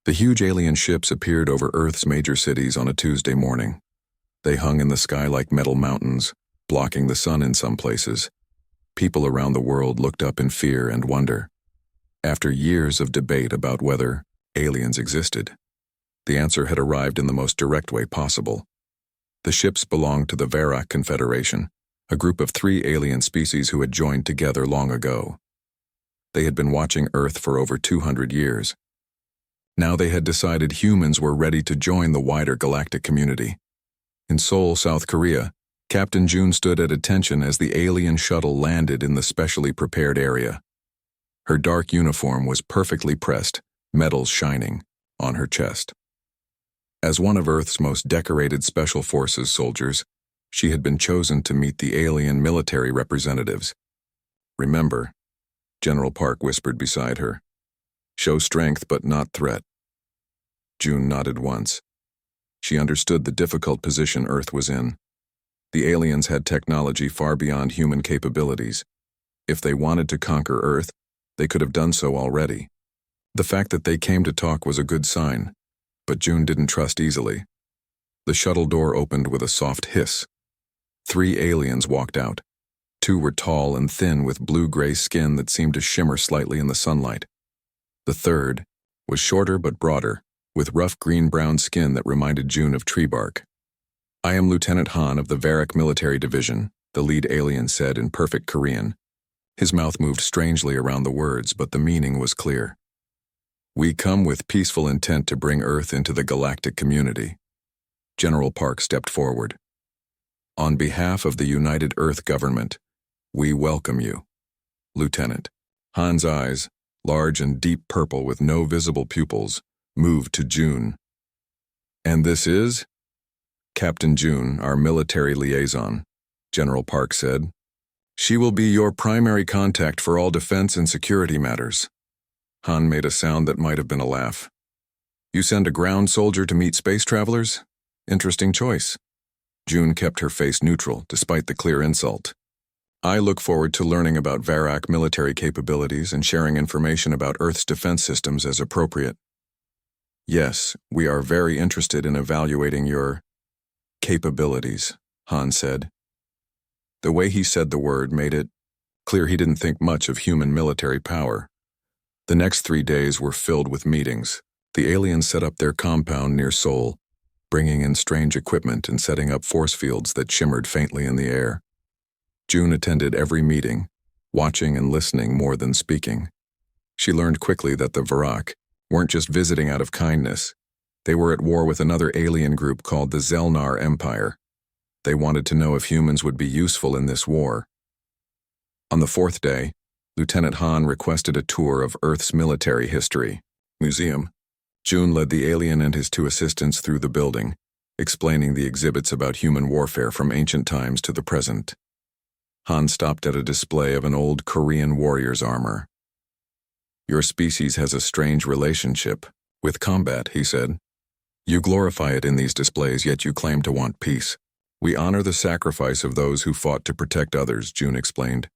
The huge alien ships appeared over Earth's major cities on a Tuesday morning. They hung in the sky like metal mountains, blocking the sun in some places. People around the world looked up in fear and wonder. After years of debate about whether aliens existed, the answer had arrived in the most direct way possible. The ships belonged to the Varak Confederation, a group of 3 alien species who had joined together long ago. They had been watching Earth for over 200 years. Now they had decided humans were ready to join the wider galactic community. In Seoul, South Korea, Captain June stood at attention as the alien shuttle landed in the specially prepared area. Her dark uniform was perfectly pressed, metals shining, on her chest. As one of Earth's most decorated Special Forces soldiers, she had been chosen to meet the alien military representatives. "Remember," General Park whispered beside her. "Show strength but not threat." June nodded once. She understood the difficult position Earth was in. The aliens had technology far beyond human capabilities. If they wanted to conquer Earth, they could have done so already. The fact that they came to talk was a good sign, but June didn't trust easily. The shuttle door opened with a soft hiss. 3 aliens walked out. 2 were tall and thin with blue-gray skin that seemed to shimmer slightly in the sunlight. The third was shorter but broader, with rough green-brown skin that reminded June of tree bark. "I am Lieutenant Han of the Varak Military Division," the lead alien said in perfect Korean. His mouth moved strangely around the words, but the meaning was clear. "We come with peaceful intent to bring Earth into the galactic community." General Park stepped forward. "On behalf of the United Earth Government, we welcome you, Lieutenant." Han's eyes, large and deep purple with no visible pupils, moved to June. "And this is?" "Captain June, our military liaison," General Park said. "She will be your primary contact for all defense and security matters." Han made a sound that might have been a laugh. "You send a ground soldier to meet space travelers? Interesting choice." June kept her face neutral, despite the clear insult. "I look forward to learning about Varak military capabilities and sharing information about Earth's defense systems as appropriate." "Yes, we are very interested in evaluating your capabilities," Han said. The way he said the word made it clear he didn't think much of human military power. The next 3 days were filled with meetings. The aliens set up their compound near Seoul, bringing in strange equipment and setting up force fields that shimmered faintly in the air. June attended every meeting, watching and listening more than speaking. She learned quickly that the Varak weren't just visiting out of kindness. They were at war with another alien group called the Zelnar Empire. They wanted to know if humans would be useful in this war. On the 4th day, Lieutenant Han requested a tour of Earth's military history museum. June led the alien and his 2 assistants through the building, explaining the exhibits about human warfare from ancient times to the present. Han stopped at a display of an old Korean warrior's armor. "Your species has a strange relationship with combat," he said. "You glorify it in these displays, yet you claim to want peace." "We honor the sacrifice of those who fought to protect others," June explained.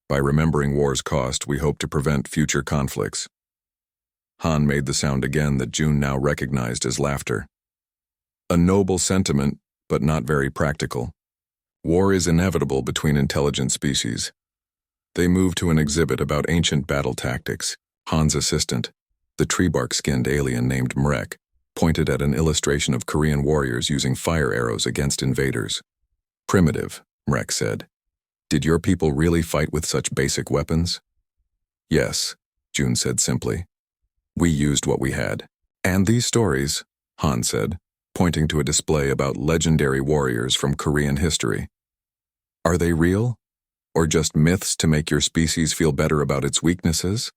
"By remembering war's cost, we hope to prevent future conflicts." Han made the sound again that June now recognized as laughter. "A noble sentiment, but not very practical. War is inevitable between intelligent species." They moved to an exhibit about ancient battle tactics. Han's assistant, the tree-bark-skinned alien named Mrek, pointed at an illustration of Korean warriors using fire arrows against invaders. "Primitive," Mrek said. "Did your people really fight with such basic weapons?" "Yes," June said simply. "We used what we had." "And these stories," Han said, pointing to a display about legendary warriors from Korean history. "Are they real? Or just myths to make your species feel better about its weaknesses?"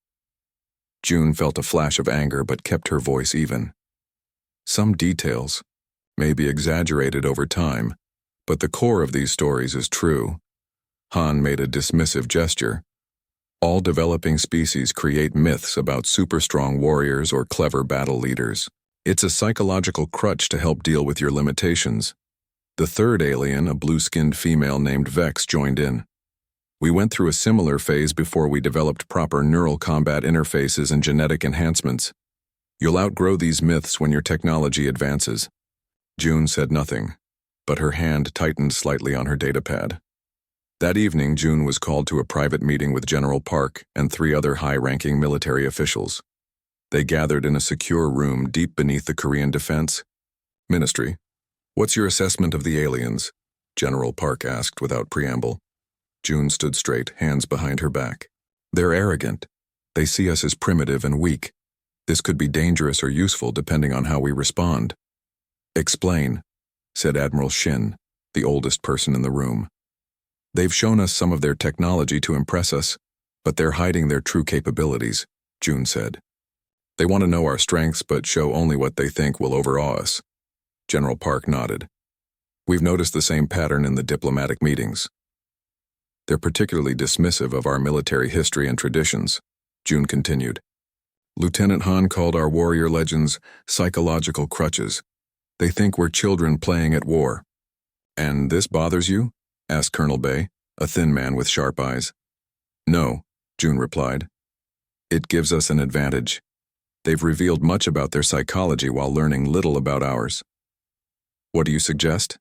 June felt a flash of anger but kept her voice even. "Some details may be exaggerated over time, but the core of these stories is true." Han made a dismissive gesture. "All developing species create myths about super-strong warriors or clever battle leaders. It's a psychological crutch to help deal with your limitations." The 3rd alien, a blue-skinned female named Vex, joined in. "We went through a similar phase before we developed proper neural combat interfaces and genetic enhancements. You'll outgrow these myths when your technology advances. June said nothing, but her hand tightened slightly on her datapad. That evening, June was called to a private meeting with General Park and 3 other high-ranking military officials. They gathered in a secure room deep beneath the Korean Defense Ministry. "What's your assessment of the aliens?" General Park asked without preamble. June stood straight, hands behind her back. "They're arrogant. They see us as primitive and weak. This could be dangerous or useful depending on how we respond." "Explain," said Admiral Shin, the oldest person in the room. "They've shown us some of their technology to impress us, but they're hiding their true capabilities," June said. "They want to know our strengths but show only what they think will overawe us." General Park nodded. "We've noticed the same pattern in the diplomatic meetings. They're particularly dismissive of our military history and traditions," June continued. "Lieutenant Han called our warrior legends psychological crutches. They think we're children playing at war." "And this bothers you?" asked Colonel Bay, a thin man with sharp eyes. "No," June replied. "It gives us an advantage. They've revealed much about their psychology while learning little about ours." "What do you suggest?"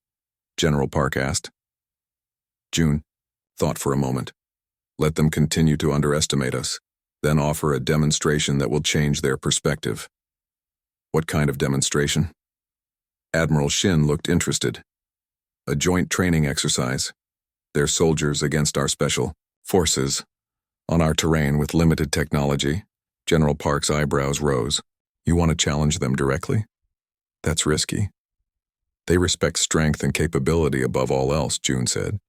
General Park asked. June thought for a moment. "Let them continue to underestimate us, then offer a demonstration that will change their perspective." "What kind of demonstration?" Admiral Shin looked interested. "A joint training exercise. Their soldiers against our special forces. On our terrain with limited technology." General Park's eyebrows rose. "You want to challenge them directly?" "That's risky." "They respect strength and capability above all else," June said.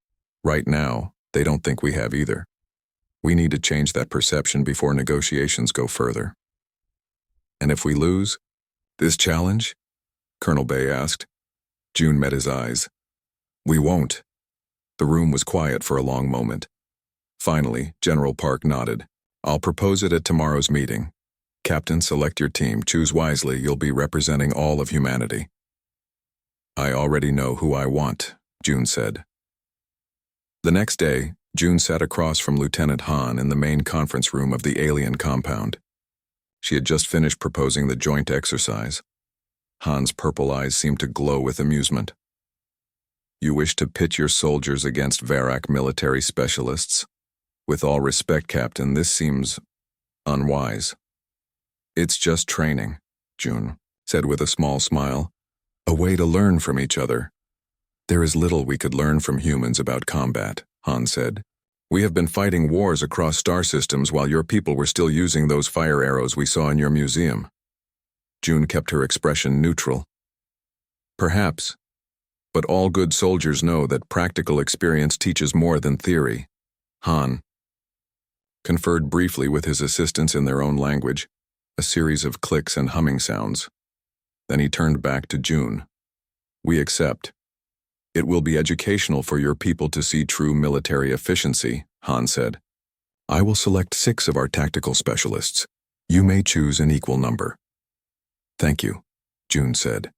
"Right now, they don't think we have either. We need to change that perception before negotiations go further." "And if we lose this challenge?" Colonel Bay asked. June met his eyes. "We won't." The room was quiet for a long moment. Finally, General Park nodded. "I'll propose it at tomorrow's meeting. Captain, select your team. Choose wisely. You'll be representing all of humanity." "I already know who I want," June said. The next day, June sat across from Lieutenant Han in the main conference room of the alien compound. She had just finished proposing the joint exercise. Han's purple eyes seemed to glow with amusement. "You wish to pit your soldiers against Varak military specialists? With all respect, Captain, this seems unwise." "It's just training," June said with a small smile. "A way to learn from each other." "There is little we could learn from humans about combat," Han said. "We have been fighting wars across star systems while your people were still using those fire arrows we saw in your museum." June kept her expression neutral. "Perhaps, but all good soldiers know that practical experience teaches more than theory." Han conferred briefly with his assistants in their own language, a series of clicks and humming sounds. Then he turned back to June. "We accept. It will be educational for your people to see true military efficiency," Han said. "I will select 6 of our tactical specialists. You may choose an equal number." "Thank you," June said.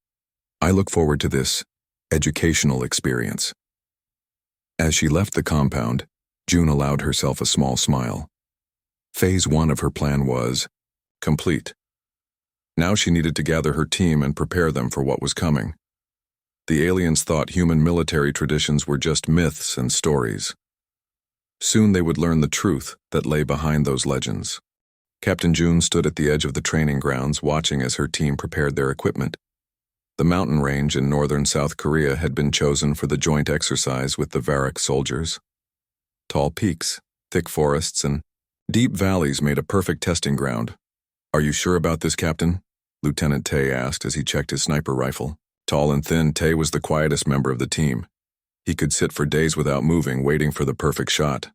"I look forward to this educational experience." As she left the compound, June allowed herself a small smile. Phase 1 of her plan was complete. Now she needed to gather her team and prepare them for what was coming. The aliens thought human military traditions were just myths and stories. Soon they would learn the truth that lay behind those legends. Captain June stood at the edge of the training grounds watching as her team prepared their equipment. The mountain range in northern South Korea had been chosen for the joint exercise with the Varak soldiers. Tall peaks, thick forests, and deep valleys made a perfect testing ground. "Are you sure about this, Captain?" Lieutenant Tae asked as he checked his sniper rifle. Tall and thin, Tae was the quietest member of the team. He could sit for days without moving, waiting for the perfect shot.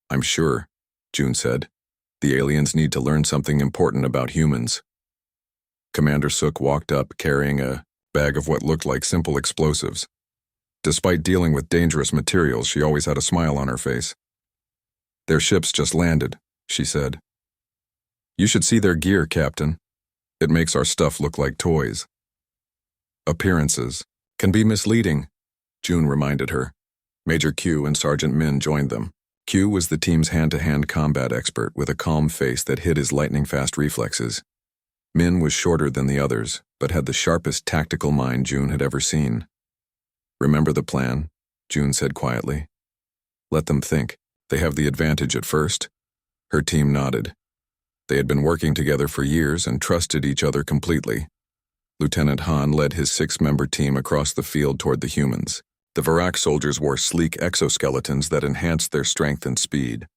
"I'm sure," June said. "The aliens need to learn something important about humans." Commander Suk walked up carrying a bag of what looked like simple explosives. Despite dealing with dangerous materials, she always had a smile on her face. "Their ships just landed," she said. "You should see their gear, Captain. It makes our stuff look like toys." "Appearances can be misleading," June reminded her. Major Q and Sergeant Min joined them. Q was the team's hand-to-hand combat expert with a calm face that hid his lightning-fast reflexes. Min was shorter than the others, but had the sharpest tactical mind June had ever seen. "Remember the plan?" June said quietly. "Let them think. They have the advantage at first." Her team nodded. They had been working together for years and trusted each other completely. Lieutenant Han led his 6-member team across the field toward the humans. The Varak soldiers wore sleek exoskeletons that enhanced their strength and speed.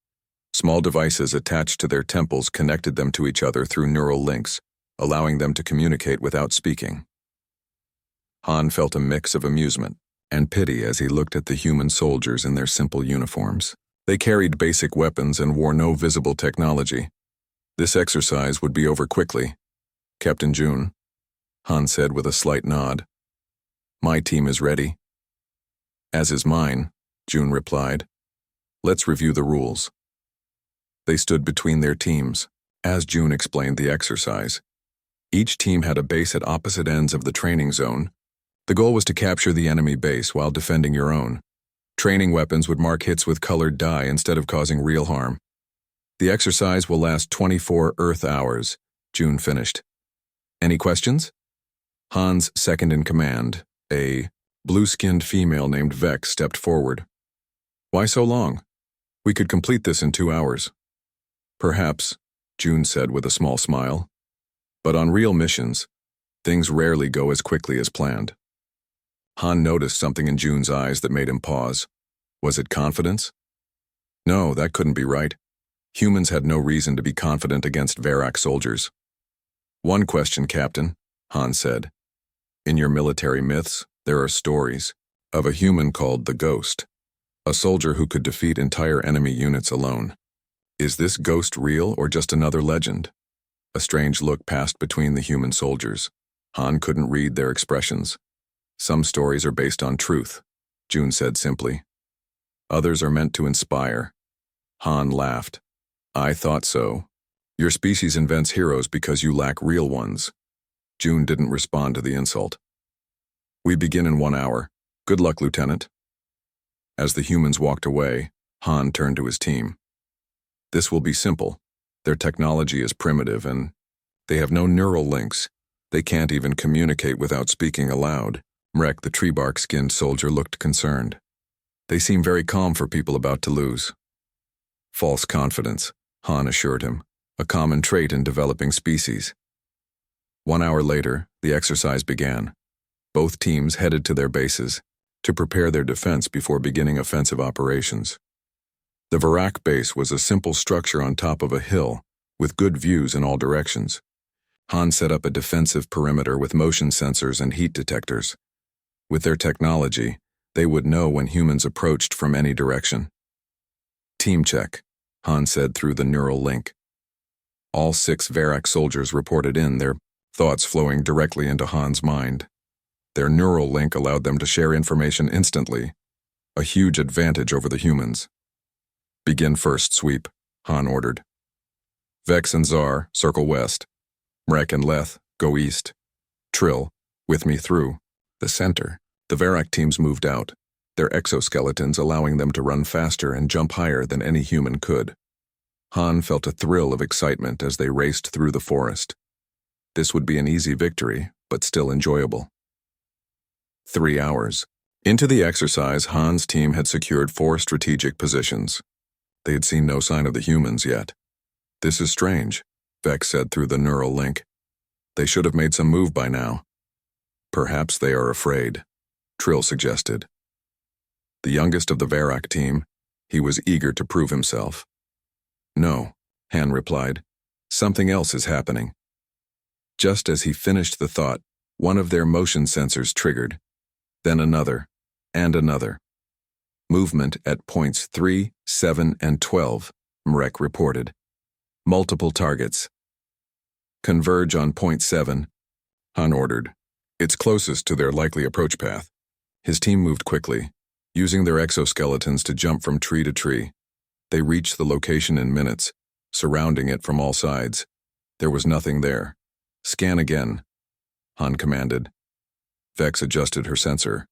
Small devices attached to their temples connected them to each other through neural links, allowing them to communicate without speaking. Han felt a mix of amusement and pity as he looked at the human soldiers in their simple uniforms. They carried basic weapons and wore no visible technology. This exercise would be over quickly. "Captain June," Han said with a slight nod. "My team is ready." "As is mine," June replied. "Let's review the rules." They stood between their teams. As June explained the exercise, each team had a base at opposite ends of the training zone. The goal was to capture the enemy base while defending your own. Training weapons would mark hits with colored dye instead of causing real harm. "The exercise will last 24 Earth hours," June finished. "Any questions?" Han's second-in-command, a blue-skinned female named Vex, stepped forward. "Why so long? We could complete this in 2 hours." "Perhaps," June said with a small smile. "But on real missions, things rarely go as quickly as planned." Han noticed something in June's eyes that made him pause. Was it confidence? No, that couldn't be right. Humans had no reason to be confident against Varak soldiers. "One question, Captain," Han said. "In your military myths, there are stories of a human called the Ghost, a soldier who could defeat entire enemy units alone. Is this ghost real or just another legend?" A strange look passed between the human soldiers. Han couldn't read their expressions. "Some stories are based on truth," June said simply. "Others are meant to inspire." Han laughed. "I thought so. Your species invents heroes because you lack real ones." June didn't respond to the insult. "We begin in 1 hour. Good luck, Lieutenant." As the humans walked away, Han turned to his team. "This will be simple. Their technology is primitive and they have no neural links. They can't even communicate without speaking aloud." Mrek, the tree-bark-skinned soldier, looked concerned. "They seem very calm for people about to lose." "False confidence," Han assured him, "a common trait in developing species." 1 hour later, the exercise began. Both teams headed to their bases to prepare their defense before beginning offensive operations. The Varak base was a simple structure on top of a hill with good views in all directions. Han set up a defensive perimeter with motion sensors and heat detectors. With their technology, they would know when humans approached from any direction. "Team check," Han said through the neural link. All 6 Varak soldiers reported in, their thoughts flowing directly into Han's mind. Their neural link allowed them to share information instantly, a huge advantage over the humans. "Begin first sweep," Han ordered. "Vex and Zar, circle west. Mrek and Leth, go east. Trill, with me through the center." The Varak teams moved out, their exoskeletons allowing them to run faster and jump higher than any human could. Han felt a thrill of excitement as they raced through the forest. This would be an easy victory, but still enjoyable. 3 hours. Into the exercise, Han's team had secured 4 strategic positions. They had seen no sign of the humans yet. "This is strange," Vex said through the neural link. "They should have made some move by now." "Perhaps they are afraid," Trill suggested. The youngest of the Varak team, he was eager to prove himself. "No," Han replied. "Something else is happening." Just as he finished the thought, one of their motion sensors triggered. Then another, and another. "Movement at points 3, 7, and 12, Mrek reported. "Multiple targets." "Converge on point 7, Han ordered. "It's closest to their likely approach path." His team moved quickly, using their exoskeletons to jump from tree to tree. They reached the location in minutes, surrounding it from all sides. There was nothing there. "Scan again," Han commanded. Vex adjusted her sensor.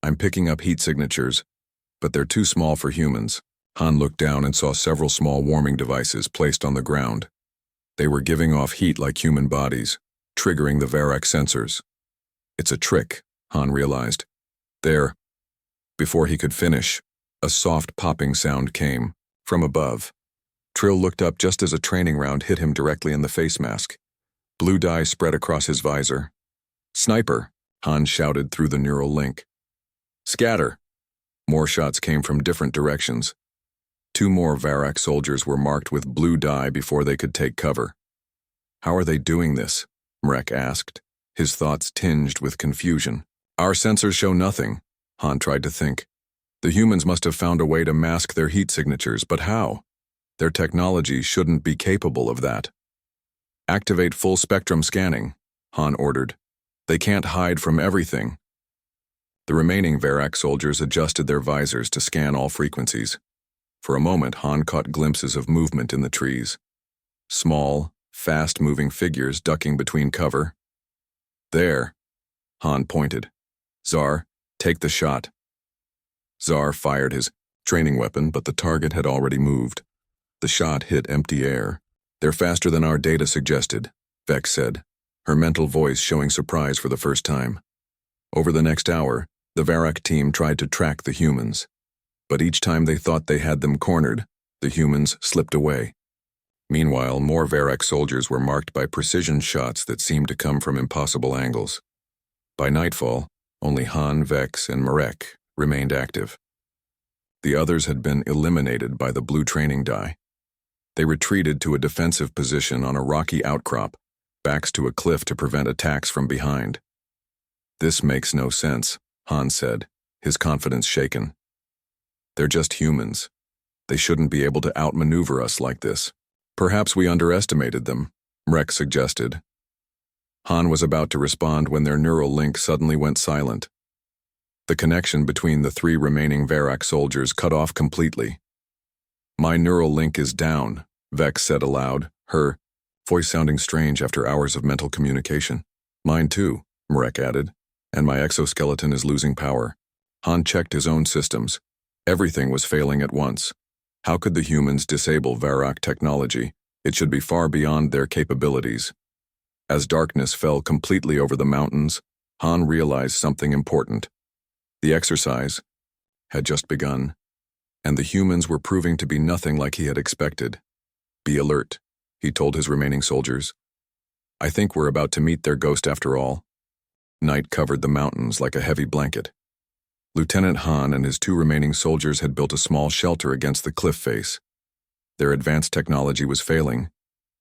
"I'm picking up heat signatures, but they're too small for humans." Han looked down and saw several small warming devices placed on the ground. They were giving off heat like human bodies, triggering the Varak sensors. It's a trick, Han realized. There. Before he could finish, a soft popping sound came from above. Trill looked up just as a training round hit him directly in the face mask. Blue dye spread across his visor. "Sniper!" Han shouted through the neural link. "Scatter!" More shots came from different directions. 2 more Varak soldiers were marked with blue dye before they could take cover. "How are they doing this?" Mrek asked, his thoughts tinged with confusion. "Our sensors show nothing," Han tried to think. "The humans must have found a way to mask their heat signatures, but how? Their technology shouldn't be capable of that." "Activate full spectrum scanning," Han ordered. "They can't hide from everything." The remaining Varak soldiers adjusted their visors to scan all frequencies. For a moment, Han caught glimpses of movement in the trees. Small, fast-moving figures ducking between cover. "There," Han pointed. "Zar, take the shot." Zar fired his training weapon, but the target had already moved. The shot hit empty air. "They're faster than our data suggested," Vex said, her mental voice showing surprise for the first time. Over the next hour, the Varak team tried to track the humans. But each time they thought they had them cornered, the humans slipped away. Meanwhile, more Varak soldiers were marked by precision shots that seemed to come from impossible angles. By nightfall, only Han, Vex, and Marek remained active. The others had been eliminated by the blue training dye. They retreated to a defensive position on a rocky outcrop, backs to a cliff to prevent attacks from behind. "This makes no sense," Han said, his confidence shaken. "They're just humans. They shouldn't be able to outmaneuver us like this." "Perhaps we underestimated them," Mrek suggested. Han was about to respond when their neural link suddenly went silent. The connection between the 3 remaining Varak soldiers cut off completely. "My neural link is down," Vex said aloud, her voice sounding strange after hours of mental communication. "Mine too," Mrek added, "and my exoskeleton is losing power." Han checked his own systems. Everything was failing at once. How could the humans disable Varak technology? It should be far beyond their capabilities. As darkness fell completely over the mountains, Han realized something important. The exercise had just begun, and the humans were proving to be nothing like he had expected. "Be alert," he told his remaining soldiers. "I think we're about to meet their ghost after all." Night covered the mountains like a heavy blanket. Lieutenant Han and his 2 remaining soldiers had built a small shelter against the cliff face. Their advanced technology was failing,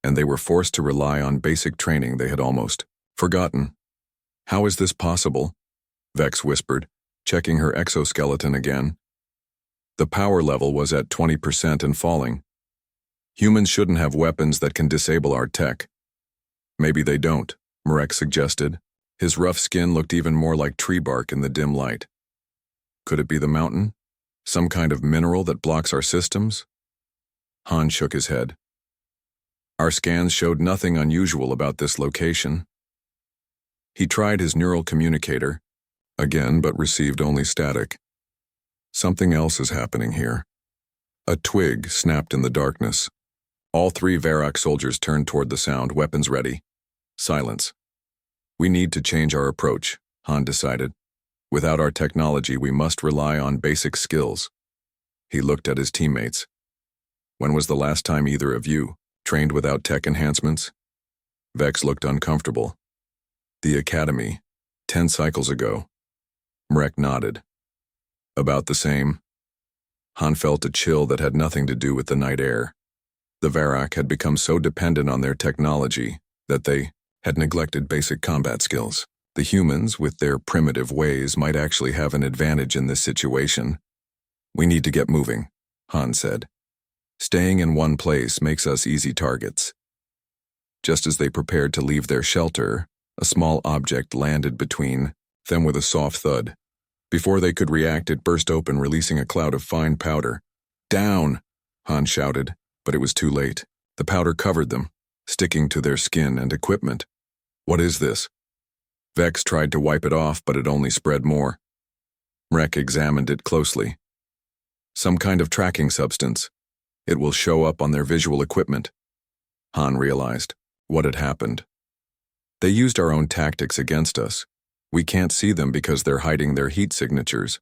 and they were forced to rely on basic training they had almost forgotten. "How is this possible?" Vex whispered, checking her exoskeleton again. The power level was at 20% and falling. "Humans shouldn't have weapons that can disable our tech." "Maybe they don't," Marek suggested. His rough skin looked even more like tree bark in the dim light. "Could it be the mountain? Some kind of mineral that blocks our systems?" Han shook his head. "Our scans showed nothing unusual about this location." He tried his neural communicator again, but received only static. "Something else is happening here." A twig snapped in the darkness. All 3 Varak soldiers turned toward the sound, weapons ready. Silence. "We need to change our approach," Han decided. "Without our technology, we must rely on basic skills." He looked at his teammates. "When was the last time either of you trained without tech enhancements?" Vex looked uncomfortable. "The academy, 10 cycles ago." Mrek nodded. "About the same." Han felt a chill that had nothing to do with the night air. The Varak had become so dependent on their technology that they had neglected basic combat skills. The humans, with their primitive ways, might actually have an advantage in this situation. "We need to get moving," Han said. "Staying in one place makes us easy targets." Just as they prepared to leave their shelter, a small object landed between them with a soft thud. Before they could react, it burst open, releasing a cloud of fine powder. "Down!" Han shouted, but it was too late. The powder covered them, sticking to their skin and equipment. "What is this?" Vex tried to wipe it off, but it only spread more. Mrek examined it closely. "Some kind of tracking substance. It will show up on their visual equipment." Han realized what had happened. They used our own tactics against us. We can't see them because they're hiding their heat signatures,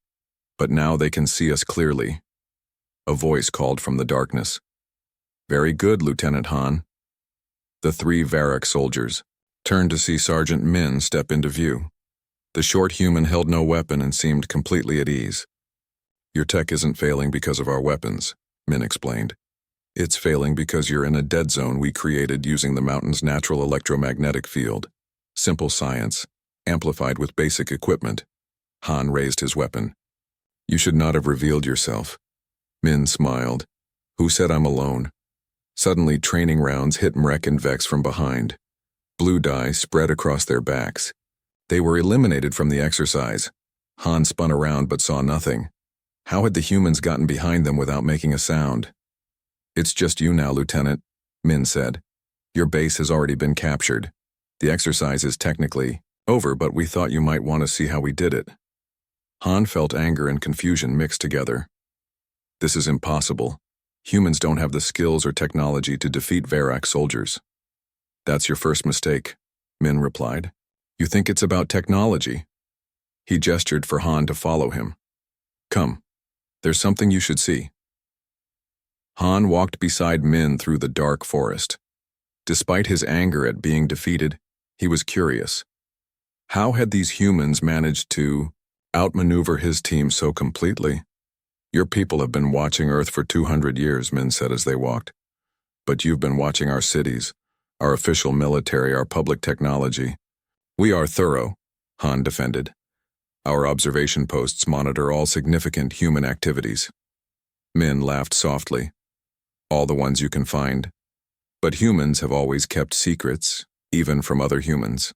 but now they can see us clearly. A voice called from the darkness. Very good, Lieutenant Han. The three Varrock soldiers turned to see Sergeant Min step into view. The short human held no weapon and seemed completely at ease. Your tech isn't failing because of our weapons, Min explained. It's failing because you're in a dead zone we created using the mountain's natural electromagnetic field. Simple science, amplified with basic equipment. Han raised his weapon. You should not have revealed yourself. Min smiled. Who said I'm alone? Suddenly, training rounds hit Mrek and Vex from behind. Blue dye spread across their backs. They were eliminated from the exercise. Han spun around but saw nothing. How had the humans gotten behind them without making a sound? It's just you now, Lieutenant, Min said. Your base has already been captured. The exercise is technically over, but we thought you might want to see how we did it. Han felt anger and confusion mixed together. This is impossible. Humans don't have the skills or technology to defeat Varrock soldiers. That's your first mistake, Min replied. You think it's about technology? He gestured for Han to follow him. Come, there's something you should see. Han walked beside Min through the dark forest. Despite his anger at being defeated, he was curious. How had these humans managed to outmaneuver his team so completely? Your people have been watching Earth for 200 years, Min said as they walked. But you've been watching our cities, our official military, our public technology. We are thorough, Han defended. Our observation posts monitor all significant human activities. Min laughed softly. All the ones you can find. But humans have always kept secrets, even from other humans.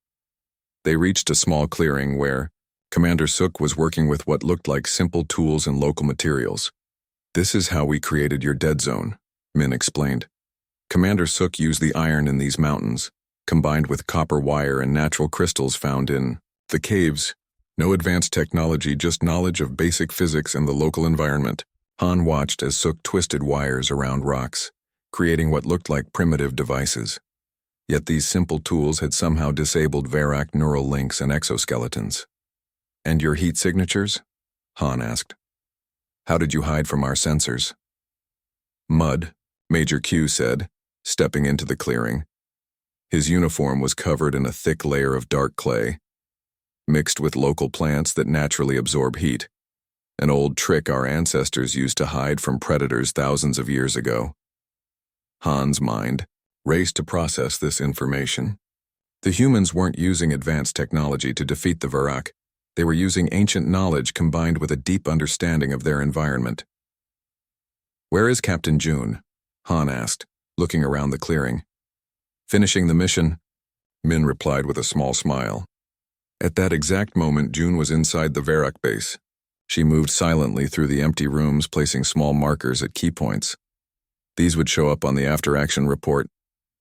They reached a small clearing where Commander Suk was working with what looked like simple tools and local materials. This is how we created your dead zone, Min explained. Commander Suk used the iron in these mountains, combined with copper wire and natural crystals found in the caves. No advanced technology, just knowledge of basic physics and the local environment. Han watched as Suk twisted wires around rocks, creating what looked like primitive devices. Yet these simple tools had somehow disabled Varrock neural links and exoskeletons. And your heat signatures? Han asked. How did you hide from our sensors? Mud, Major Q said, stepping into the clearing. His uniform was covered in a thick layer of dark clay, mixed with local plants that naturally absorb heat. An old trick our ancestors used to hide from predators thousands of years ago. Han's mind raced to process this information. The humans weren't using advanced technology to defeat the Varrock. They were using ancient knowledge combined with a deep understanding of their environment. Where is Captain June? Han asked, looking around the clearing. Finishing the mission, Min replied with a small smile. At that exact moment, June was inside the Varrock base. She moved silently through the empty rooms, placing small markers at key points. These would show up on the after-action report,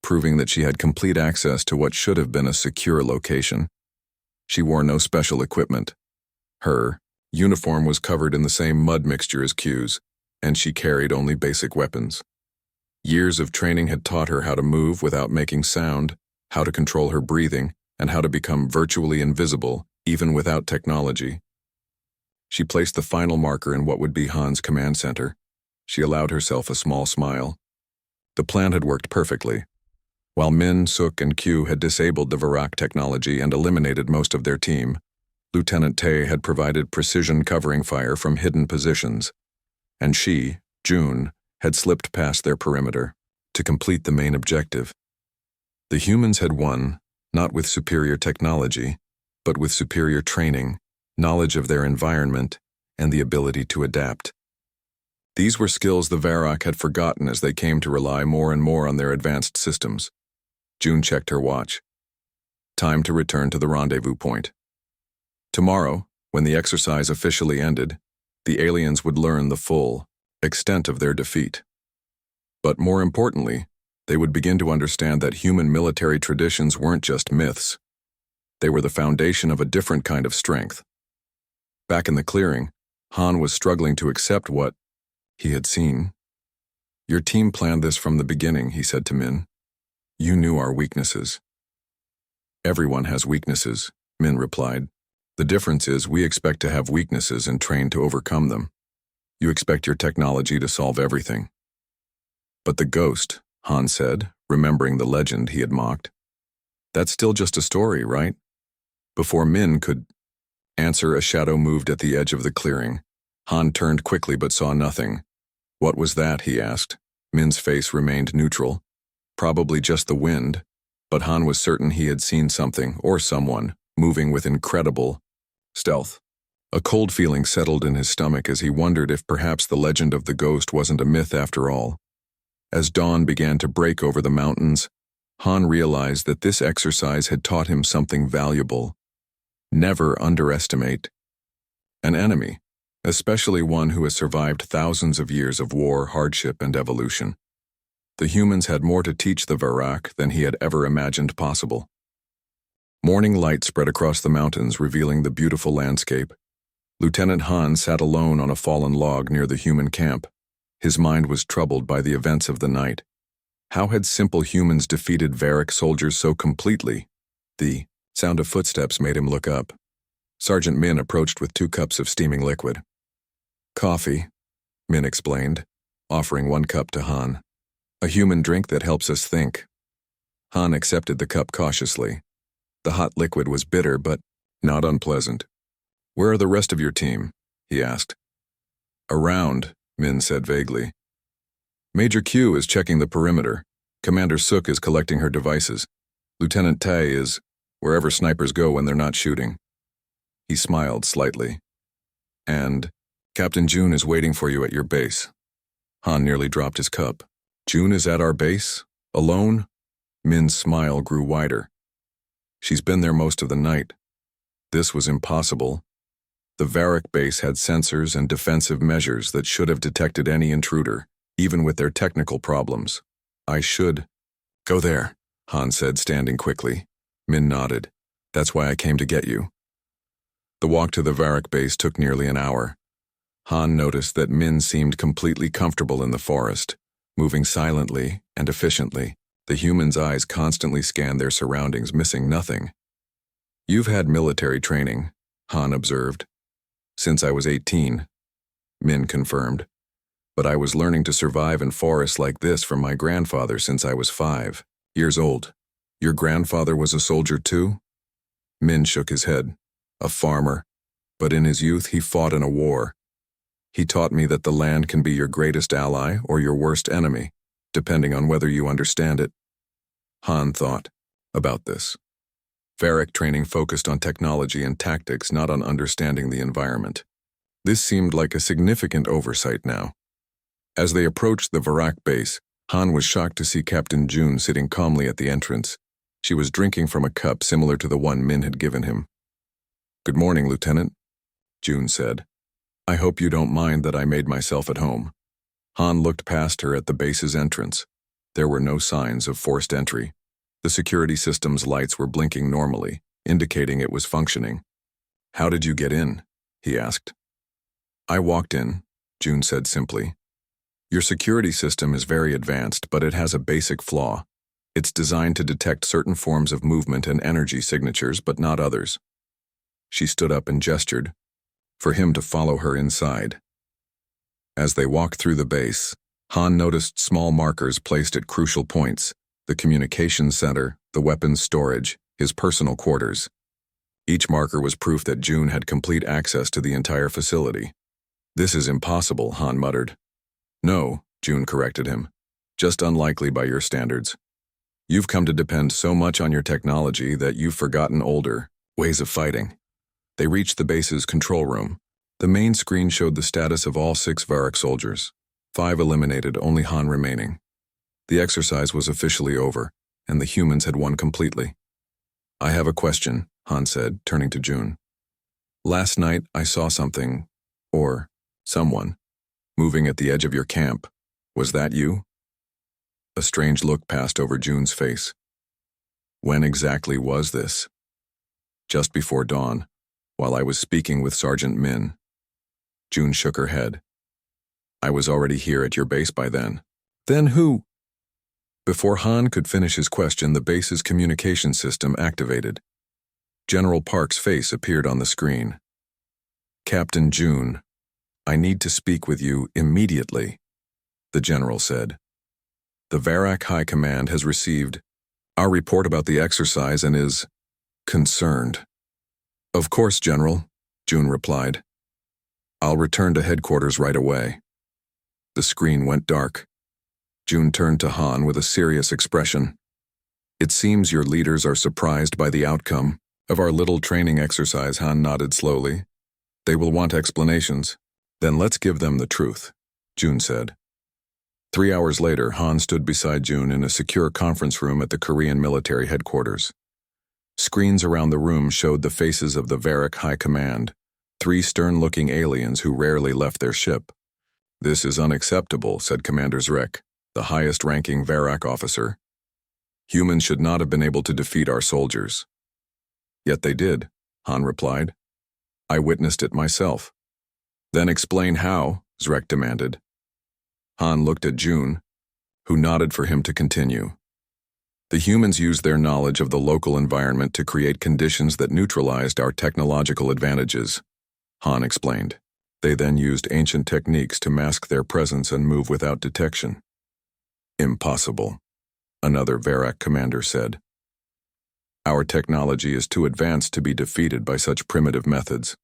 proving that she had complete access to what should have been a secure location. She wore no special equipment. Her uniform was covered in the same mud mixture as Q's, and she carried only basic weapons. Years of training had taught her how to move without making sound, how to control her breathing, and how to become virtually invisible, even without technology. She placed the final marker in what would be Han's command center. She allowed herself a small smile. The plan had worked perfectly. While Min, Suk, and Q had disabled the Varrock technology and eliminated most of their team, Lieutenant Tay had provided precision covering fire from hidden positions, and she, June, had slipped past their perimeter to complete the main objective. The humans had won, not with superior technology, but with superior training, knowledge of their environment, and the ability to adapt. These were skills the Varrock had forgotten as they came to rely more and more on their advanced systems. June checked her watch. Time to return to the rendezvous point. Tomorrow, when the exercise officially ended, the aliens would learn the full extent of their defeat. But more importantly, they would begin to understand that human military traditions weren't just myths. They were the foundation of a different kind of strength. Back in the clearing, Han was struggling to accept what he had seen. Your team planned this from the beginning, he said to Min. You knew our weaknesses. Everyone has weaknesses, Min replied. The difference is we expect to have weaknesses and train to overcome them. You expect your technology to solve everything. But the ghost, Han said, remembering the legend he had mocked. That's still just a story, right? Before Min could answer, a shadow moved at the edge of the clearing. Han turned quickly but saw nothing. What was that, he asked. Min's face remained neutral. Probably just the wind, but Han was certain he had seen something, or someone, moving with incredible stealth. A cold feeling settled in his stomach as he wondered if perhaps the legend of the ghost wasn't a myth after all. As dawn began to break over the mountains, Han realized that this exercise had taught him something valuable. Never underestimate an enemy, especially one who has survived thousands of years of war, hardship, and evolution. The humans had more to teach the Varak than he had ever imagined possible. Morning light spread across the mountains, revealing the beautiful landscape. Lieutenant Han sat alone on a fallen log near the human camp. His mind was troubled by the events of the night. How had simple humans defeated Varak soldiers so completely? The sound of footsteps made him look up. Sergeant Min approached with 2 cups of steaming liquid. Coffee, Min explained, offering 1 cup to Han. A human drink that helps us think. Han accepted the cup cautiously. The hot liquid was bitter, but not unpleasant. Where are the rest of your team? He asked. Around, Min said vaguely. Major Q is checking the perimeter. Commander Suk is collecting her devices. Lieutenant Tai is wherever snipers go when they're not shooting. He smiled slightly. And Captain June is waiting for you at your base. Han nearly dropped his cup. June is at our base? Alone? Min's smile grew wider. She's been there most of the night. This was impossible. The Varak base had sensors and defensive measures that should have detected any intruder, even with their technical problems. I should go there, Han said, standing quickly. Min nodded. That's why I came to get you. The walk to the Varak base took nearly an hour. Han noticed that Min seemed completely comfortable in the forest, moving silently and efficiently. The human's eyes constantly scanned their surroundings, missing nothing. You've had military training, Han observed. Since I was 18, Min confirmed. But I was learning to survive in forests like this from my grandfather since I was 5 years old. Your grandfather was a soldier too? Min shook his head. A farmer. But in his youth he fought in a war. He taught me that the land can be your greatest ally or your worst enemy, depending on whether you understand it. Han thought about this. Varak training focused on technology and tactics, not on understanding the environment. This seemed like a significant oversight now. As they approached the Varak base, Han was shocked to see Captain June sitting calmly at the entrance. She was drinking from a cup similar to the one Min had given him. Good morning, Lieutenant, June said. I hope you don't mind that I made myself at home. Han looked past her at the base's entrance. There were no signs of forced entry. The security system's lights were blinking normally, indicating it was functioning. How did you get in? He asked. I walked in, June said simply. Your security system is very advanced, but it has a basic flaw. It's designed to detect certain forms of movement and energy signatures, but not others. She stood up and gestured for him to follow her inside. As they walked through the base, Han noticed small markers placed at crucial points: the communications center, the weapons storage, his personal quarters. Each marker was proof that June had complete access to the entire facility. This is impossible, Han muttered. No, June corrected him. Just unlikely by your standards. You've come to depend so much on your technology that you've forgotten older ways of fighting. They reached the base's control room. The main screen showed the status of all 6 Varak soldiers. 5 eliminated, only Han remaining. The exercise was officially over, and the humans had won completely. I have a question, Han said, turning to June. Last night I saw something, or someone, moving at the edge of your camp. Was that you? A strange look passed over June's face. When exactly was this? Just before dawn, while I was speaking with Sergeant Min. June shook her head. I was already here at your base by then. Then who? Before Han could finish his question, the base's communication system activated. General Park's face appeared on the screen. "Captain June, I need to speak with you immediately," the general said. "The Varak High Command has received our report about the exercise and is concerned." "Of course, General," June replied. "I'll return to headquarters right away." The screen went dark. June turned to Han with a serious expression. "It seems your leaders are surprised by the outcome of our little training exercise." Han nodded slowly. "They will want explanations." "Then let's give them the truth," June said. 3 hours later, Han stood beside June in a secure conference room at the Korean military headquarters. Screens around the room showed the faces of the Varak High Command, 3 stern-looking aliens who rarely left their ship. "This is unacceptable," said Commander Zrek, the highest-ranking Varak officer. "Humans should not have been able to defeat our soldiers." "Yet they did," Han replied. "I witnessed it myself." "Then explain how," Zrek demanded. Han looked at June, who nodded for him to continue. "The humans used their knowledge of the local environment to create conditions that neutralized our technological advantages," Han explained. "They then used ancient techniques to mask their presence and move without detection." "Impossible," another Varak commander said. "Our technology is too advanced to be defeated by such primitive methods."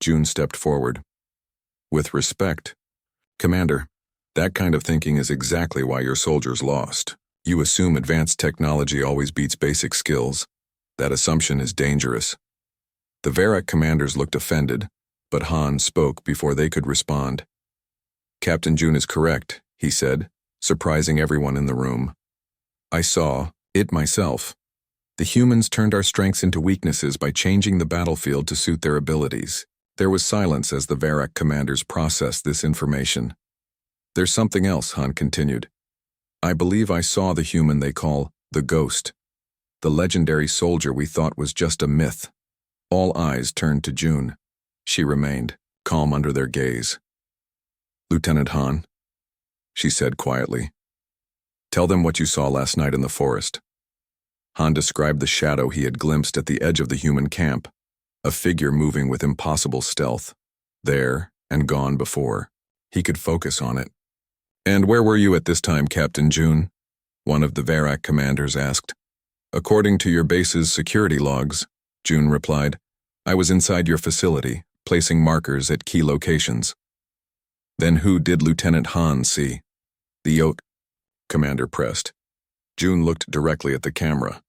June stepped forward. "With respect, Commander, that kind of thinking is exactly why your soldiers lost. You assume advanced technology always beats basic skills. That assumption is dangerous." The Varak commanders looked offended, but Han spoke before they could respond. "Captain June is correct," he said, surprising everyone in the room. "I saw it myself. The humans turned our strengths into weaknesses by changing the battlefield to suit their abilities." There was silence as the Varak commanders processed this information. "There's something else," Han continued. "I believe I saw the human they call the Ghost, the legendary soldier we thought was just a myth." All eyes turned to June. She remained, calm under their gaze. "Lieutenant Han," she said quietly, "tell them what you saw last night in the forest." Han described the shadow he had glimpsed at the edge of the human camp, a figure moving with impossible stealth, there and gone before. He could focus on it. "And where were you at this time, Captain June?" one of the Varak commanders asked. "According to your base's security logs," June replied, "I was inside your facility, placing markers at key locations." "Then who did Lieutenant Han see?" "The Yacht," Commander pressed. June looked directly at the camera.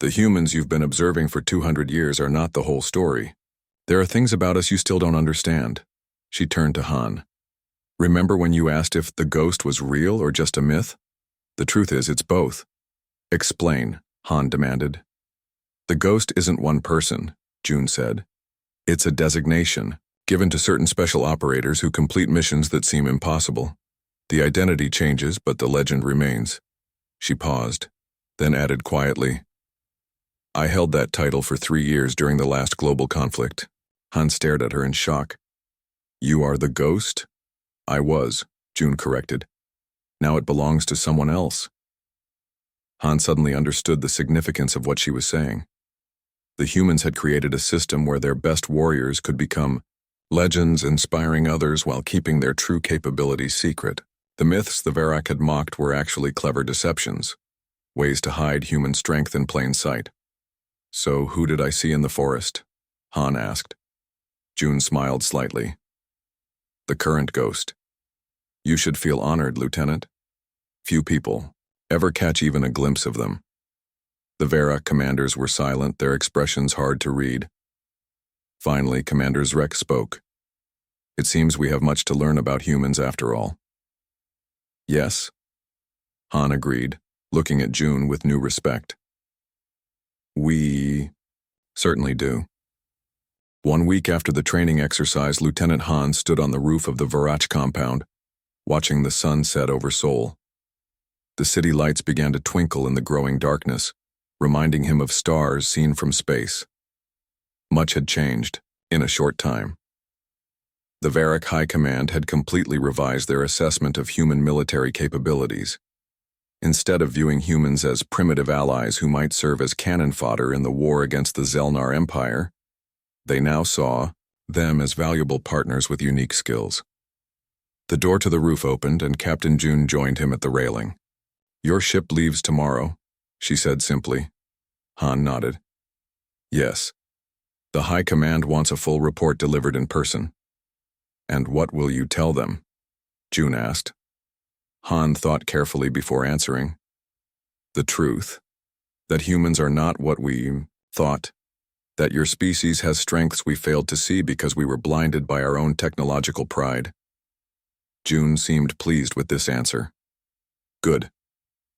"The humans you've been observing for 200 years are not the whole story. There are things about us you still don't understand." She turned to Han. "Remember when you asked if the ghost was real or just a myth? The truth is, it's both." "Explain," Han demanded. "The ghost isn't one person," June said. "It's a designation, given to certain special operators who complete missions that seem impossible. The identity changes, but the legend remains." She paused, then added quietly, "I held that title for 3 years during the last global conflict." Han stared at her in shock. "You are the ghost?" "I was," June corrected. "Now it belongs to someone else." Han suddenly understood the significance of what she was saying. The humans had created a system where their best warriors could become legends, inspiring others while keeping their true capabilities secret. The myths the Varak had mocked were actually clever deceptions, ways to hide human strength in plain sight. "So who did I see in the forest?" Han asked. June smiled slightly. "The current ghost. You should feel honored, Lieutenant. Few people ever catch even a glimpse of them." The Varak commanders were silent, their expressions hard to read. Finally, Commander Zrek spoke. "It seems we have much to learn about humans after all." "Yes," Han agreed, looking at June with new respect. "We certainly do." 1 week after the training exercise, Lieutenant Han stood on the roof of the Varach compound, watching the sun set over Seoul. The city lights began to twinkle in the growing darkness, reminding him of stars seen from space. Much had changed in a short time. The Varak High Command had completely revised their assessment of human military capabilities. Instead of viewing humans as primitive allies who might serve as cannon fodder in the war against the Zelnar Empire, they now saw them as valuable partners with unique skills. The door to the roof opened and Captain June joined him at the railing. "Your ship leaves tomorrow," she said simply. Han nodded. "Yes. The High Command wants a full report delivered in person." "And what will you tell them?" June asked. Han thought carefully before answering. "The truth. That humans are not what we thought. That your species has strengths we failed to see because we were blinded by our own technological pride." June seemed pleased with this answer. "Good.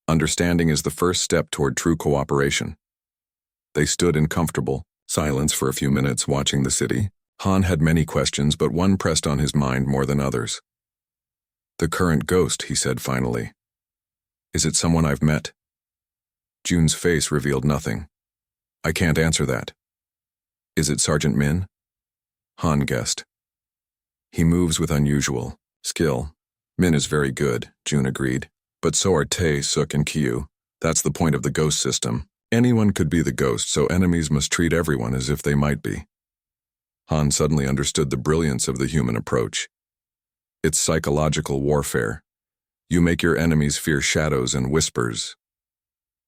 Understanding is the first step toward true cooperation." They stood in comfortable silence for a few minutes watching the city. Han had many questions, but one pressed on his mind more than others. "The current ghost," he said finally. "Is it someone I've met?" June's face revealed nothing. "I can't answer that." "Is it Sergeant Min?" Han guessed. "He moves with unusual skill." "Min is very good," June agreed. "But so are Tae, Suk, and Kyu. That's the point of the ghost system. Anyone could be the ghost, so enemies must treat everyone as if they might be." Han suddenly understood the brilliance of the human approach. It's psychological warfare. You make your enemies fear shadows and whispers.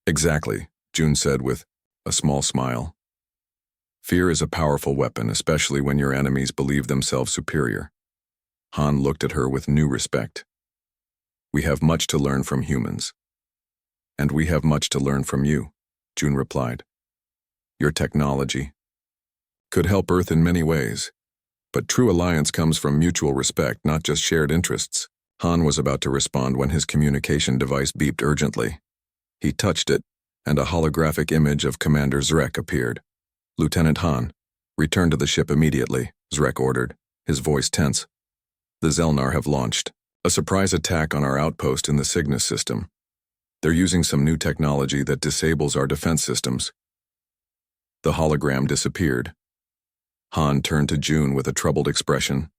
"Exactly," June said with a small smile. "Fear is a powerful weapon, especially when your enemies believe themselves superior." Han looked at her with new respect. "We have much to learn from humans." "And we have much to learn from you," June replied. "Your technology could help Earth in many ways. But true alliance comes from mutual respect, not just shared interests." Han was about to respond when his communication device beeped urgently. He touched it, and a holographic image of Commander Zrek appeared. "Lieutenant Han, return to the ship immediately," Zrek ordered, his voice tense. "The Zelnar have launched a surprise attack on our outpost in the Cygnus system. They're using some new technology that disables our defense systems." The hologram disappeared. Han turned to June with a troubled expression.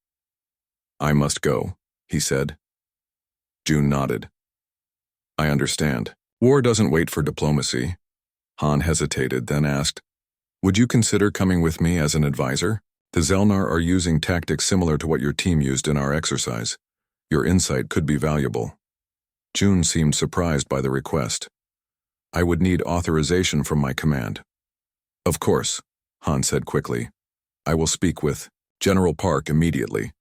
"I must go," he said. June nodded. "I understand. War doesn't wait for diplomacy." Han hesitated, then asked, "Would you consider coming with me as an advisor? The Zelnar are using tactics similar to what your team used in our exercise. Your insight could be valuable." June seemed surprised by the request. "I would need authorization from my command." "Of course," Han said quickly. "I will speak with General Park immediately."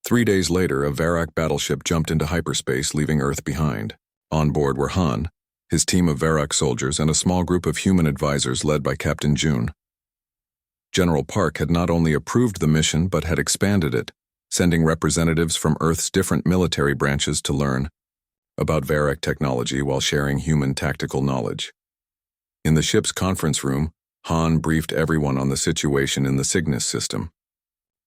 3 days later, a Varak battleship jumped into hyperspace, leaving Earth behind. On board were Han, his team of Varak soldiers, and a small group of human advisors led by Captain June. General Park had not only approved the mission but had expanded it, sending representatives from Earth's different military branches to learn about Varak technology while sharing human tactical knowledge. In the ship's conference room, Han briefed everyone on the situation in the Cygnus system.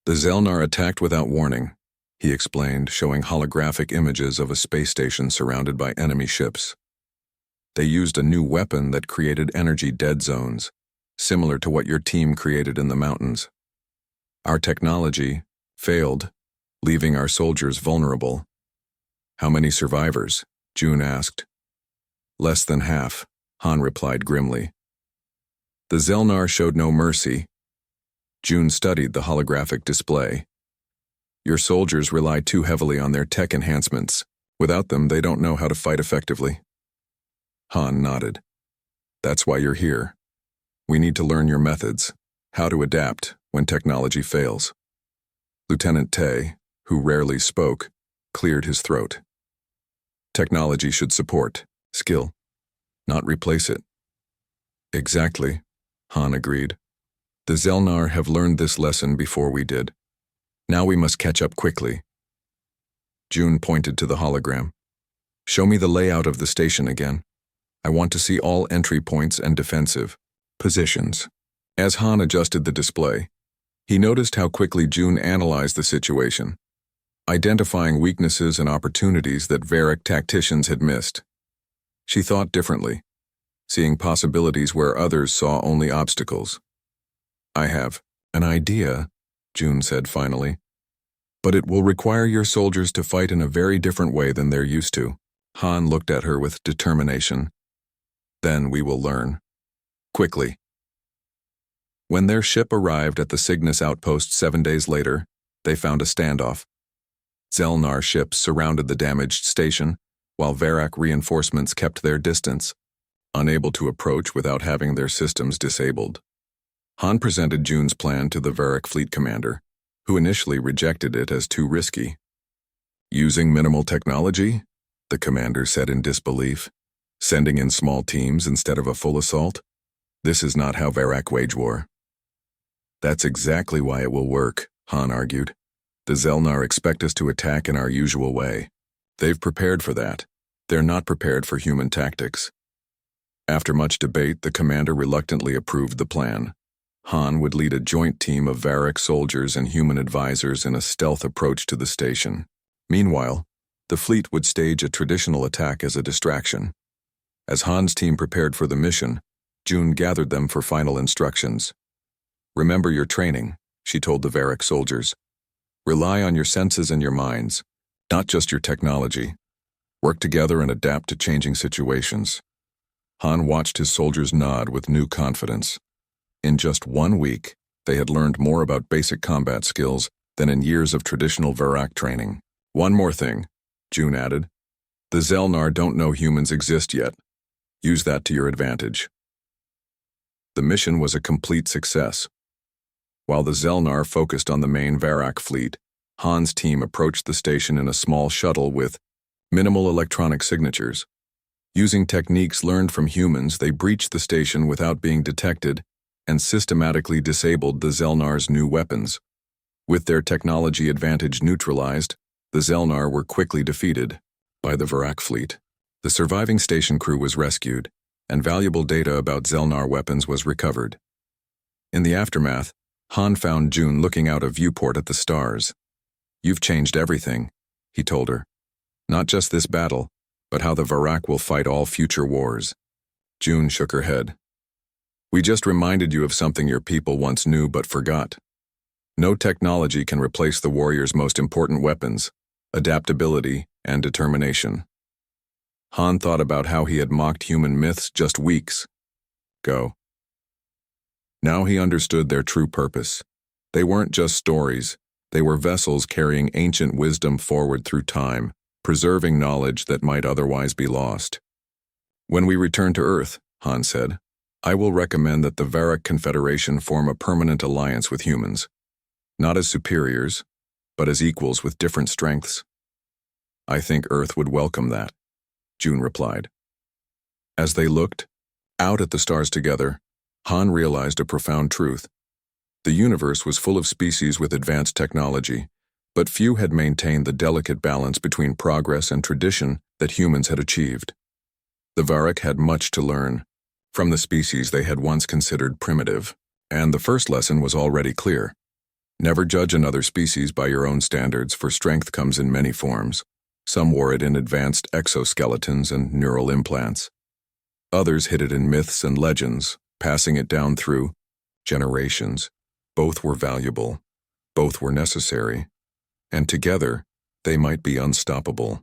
"The Zelnar attacked without warning," he explained, showing holographic images of a space station surrounded by enemy ships. "They used a new weapon that created energy dead zones, similar to what your team created in the mountains. Our technology failed, leaving our soldiers vulnerable." "How many survivors?" June asked. "Less than half," Han replied grimly. "The Zelnar showed no mercy." June studied the holographic display. "Your soldiers rely too heavily on their tech enhancements. Without them, they don't know how to fight effectively." Han nodded. "That's why you're here. We need to learn your methods, how to adapt when technology fails." Lieutenant Tae, who rarely spoke, cleared his throat. "Technology should support skill, not replace it." "Exactly," Han agreed. "The Zelnar have learned this lesson before we did. Now we must catch up quickly." June pointed to the hologram. "Show me the layout of the station again. I want to see all entry points and defensive positions." As Han adjusted the display, he noticed how quickly June analyzed the situation, identifying weaknesses and opportunities that Varak tacticians had missed. She thought differently, seeing possibilities where others saw only obstacles. "I have an idea," June said finally, "but it will require your soldiers to fight in a very different way than they're used to." Han looked at her with determination. Then we will learn. Quickly. When their ship arrived at the Cygnus outpost 7 days later, they found a standoff. Zelnar ships surrounded the damaged station, while Varak reinforcements kept their distance, unable to approach without having their systems disabled. Han presented June's plan to the Varak fleet commander, who initially rejected it as too risky. Using minimal technology? The commander said in disbelief. Sending in small teams instead of a full assault? This is not how Varak wage war. That's exactly why it will work, Han argued. The Zelnar expect us to attack in our usual way. They've prepared for that. They're not prepared for human tactics. After much debate, the commander reluctantly approved the plan. Han would lead a joint team of Varak soldiers and human advisors in a stealth approach to the station. Meanwhile, the fleet would stage a traditional attack as a distraction. As Han's team prepared for the mission, June gathered them for final instructions. Remember your training, she told the Varak soldiers. Rely on your senses and your minds, not just your technology. Work together and adapt to changing situations. Han watched his soldiers nod with new confidence. In just 1 week, they had learned more about basic combat skills than in years of traditional Varak training. One more thing, June added. The Zelnar don't know humans exist yet. Use that to your advantage. The mission was a complete success. While the Zelnar focused on the main Varak fleet, Han's team approached the station in a small shuttle with minimal electronic signatures. Using techniques learned from humans, they breached the station without being detected and systematically disabled the Zelnar's new weapons. With their technology advantage neutralized, the Zelnar were quickly defeated by the Varak fleet. The surviving station crew was rescued, and valuable data about Zelnar weapons was recovered. In the aftermath, Han found June looking out a viewport at the stars. You've changed everything, he told her. Not just this battle, but how the Varak will fight all future wars. June shook her head. We just reminded you of something your people once knew but forgot. No technology can replace the warrior's most important weapons, adaptability and determination. Han thought about how he had mocked human myths just weeks ago. Now he understood their true purpose. They weren't just stories, they were vessels carrying ancient wisdom forward through time, preserving knowledge that might otherwise be lost. When we return to Earth, Han said, I will recommend that the Varak Confederation form a permanent alliance with humans, not as superiors, but as equals with different strengths. I think Earth would welcome that, June replied. As they looked out at the stars together, Han realized a profound truth. The universe was full of species with advanced technology, but few had maintained the delicate balance between progress and tradition that humans had achieved. The Varak had much to learn from the species they had once considered primitive, and the first lesson was already clear. Never judge another species by your own standards, for strength comes in many forms. Some wore it in advanced exoskeletons and neural implants. Others hid it in myths and legends, passing it down through generations. Both were valuable, both were necessary, and together they might be unstoppable.